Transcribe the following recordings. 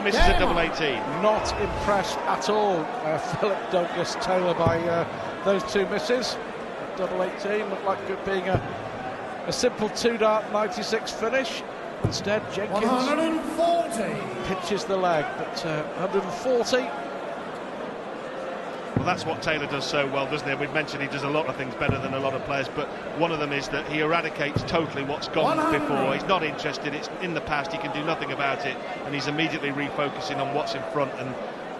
misses at double 18. Not impressed at all, Philip Douglas Taylor, by those two misses. Double 18 looked like it being a simple 2-dart 96 finish. Instead, Jenkins 140 pitches the leg, but 140. Well, that's what Taylor does so well, doesn't he? We've mentioned he does a lot of things better than a lot of players, but one of them is that he eradicates totally what's gone 100. before. He's not interested, it's in the past, he can do nothing about it, and he's immediately refocusing on what's in front, and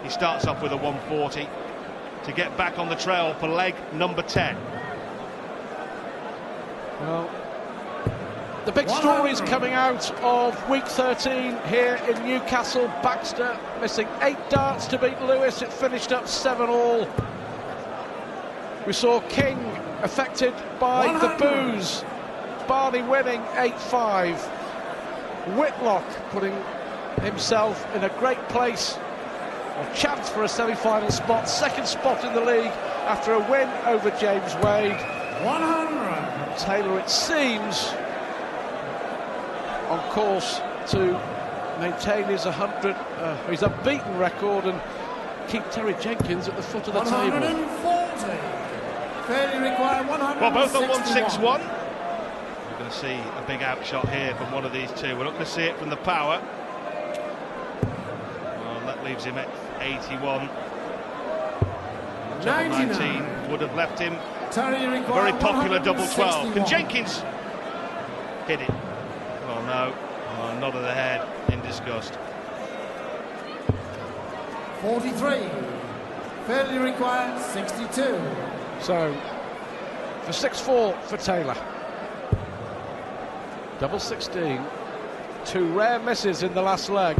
he starts off with a 140 to get back on the trail for leg number 10. Well, the big stories coming out of week 13 here in Newcastle. Baxter missing 8 darts to beat Lewis. It finished up 7-all. We saw King affected by 100. the booze. Barney winning 8-5. Whitlock putting himself in a great place, a chance for a semi-final spot, second spot in the league after a win over James Wade. 100. Taylor, it seems, on course to maintain his his unbeaten record and keep Terry Jenkins at the foot of the 140. table. Fairly required 161. Well, both on 161. We're going to see a big outshot here from one of these two. We're not going to see it from the power. Well, that leaves him at 81. Double 19 would have left him a very popular double 12. Can Jenkins hit it? Oh no, nod of the head in disgust. 43. Fairly required 62. So, for 6-4 for Taylor. Double 16. 2 rare misses in the last leg.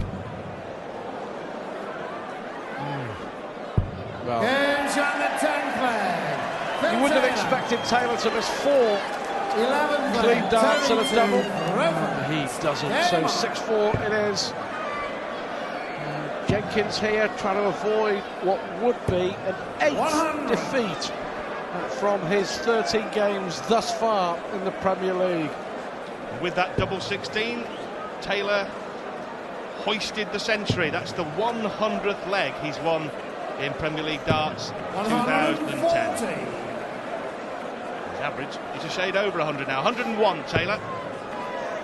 Well, Game's on the 10th leg. you wouldn't have expected Taylor to miss 4 11 clean darts and a double. Rover. He doesn't, so 6-4 it is. Jenkins here trying to avoid what would be an 8th defeat from his 13 games thus far in the Premier League. With that double 16, Taylor hoisted the century. That's the 100th leg he's won in Premier League darts 2010. His average is a shade over 100 now. 101, Taylor.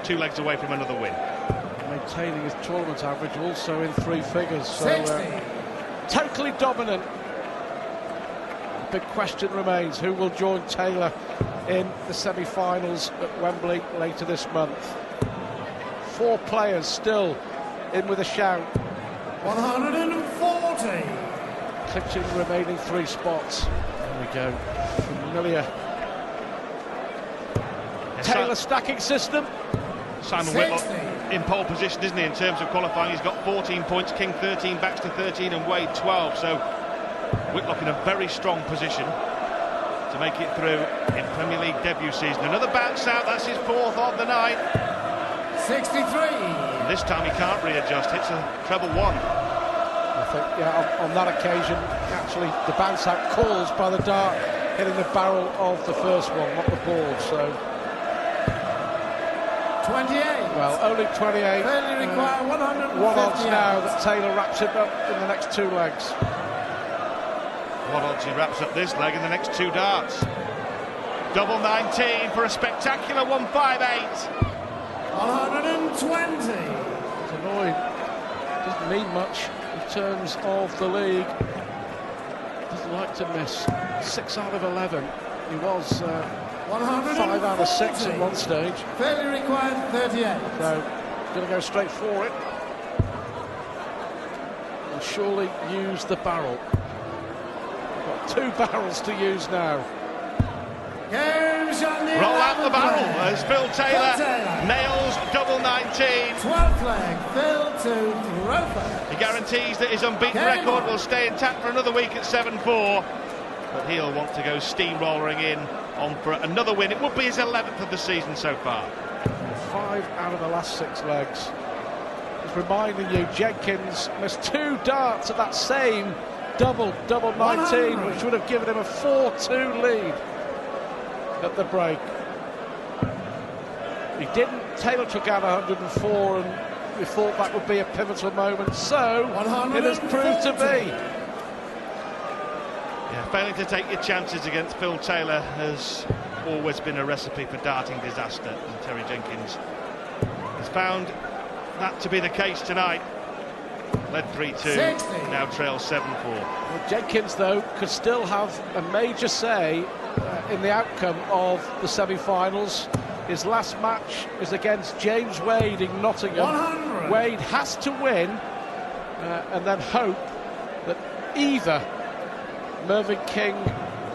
2 legs away from another win. Maintaining his tournament average also in 3 figures. So totally dominant. The big question remains, who will join Taylor in the semi-finals at Wembley later this month? 4 players still in with a shout. 140. Clinching the remaining 3 spots. There we go. Familiar Taylor stacking system. Simon Whitlock in pole position, isn't he, in terms of qualifying? He's got 14 points, King 13, Baxter 13 and Wade 12. So Whitlock in a very strong position to make it through in Premier League debut season. Another bounce out, that's his 4th of the night. 63. And this time he can't readjust, hits a treble 1. I think, yeah, on that occasion, actually, the bounce out caused by the dart hitting the barrel of the first one, not the board. So 28. Well, only 28. Fairly require 150 what odds now that Taylor wraps it up in the next 2 legs? What odds he wraps up this leg in the next 2 darts? Double 19 for a spectacular 158. 120. It's annoying. Doesn't mean much in terms of the league. Doesn't like to miss. 6 out of 11. He was 5 out of 6 at one stage. Fairly required 38. So, going to go straight for it. And surely use the barrel. We've got 2 barrels to use now. Game's on the Roll out the barrel leg. as Phil Taylor nails double 19. 12th leg, Phil to Rover. He guarantees that his unbeaten record will stay intact for another week at 7-4. But he'll want to go steamrollering in on for another win. It would be his 11th of the season so far. 5 out of the last 6 legs. Just reminding you, Jenkins missed 2 darts at that same double 19, which would have given him a 4-2 lead at the break. He didn't. Taylor took out 104 and we thought that would be a pivotal moment, so it has proved to be. Yeah, failing to take your chances against Phil Taylor has always been a recipe for darting disaster, and Terry Jenkins has found that to be the case tonight. Led 3-2, now trails 7-4. Well, Jenkins, though, could still have a major say in the outcome of the semi-finals. His last match is against James Wade in Nottingham. 100. Wade has to win and then hope that either Mervyn King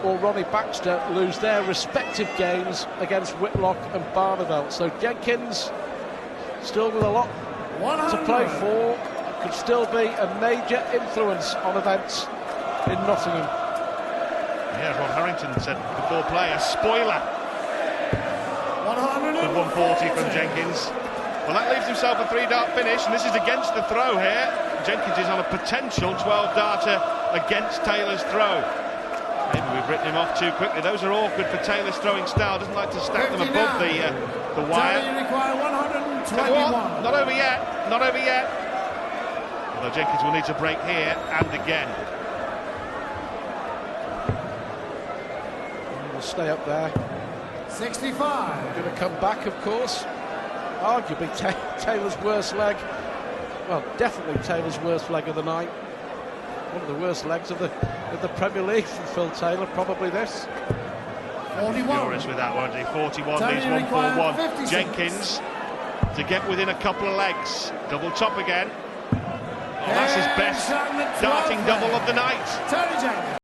or Ronnie Baxter lose their respective games against Whitlock and Barneveld. So Jenkins still with a lot 100. to play for, could still be a major influence on events in Nottingham. Yeah, Ron Harrington said before play, a spoiler. 140 from Jenkins. Well, that leaves himself a 3-dart finish, and this is against the throw here. Jenkins is on a potential 12-darter against Taylor's throw. Maybe we've written him off too quickly. Those are awkward for Taylor's throwing style. Doesn't like to stack them above the wire. You require 121. Not over yet. Not over yet. Although Jenkins will need to break here and again. We'll stay up there. 65. Going to come back, of course. Arguably Taylor's worst leg. Well, definitely Taylor's worst leg of the night. One of the worst legs of the Premier League from Phil Taylor, probably this. 41. Furious with that one, 41 Tony leaves 141. 56. Jenkins to get within a couple of legs. Double top again. Oh, that's his best darting double of the night. Tony Jenkins.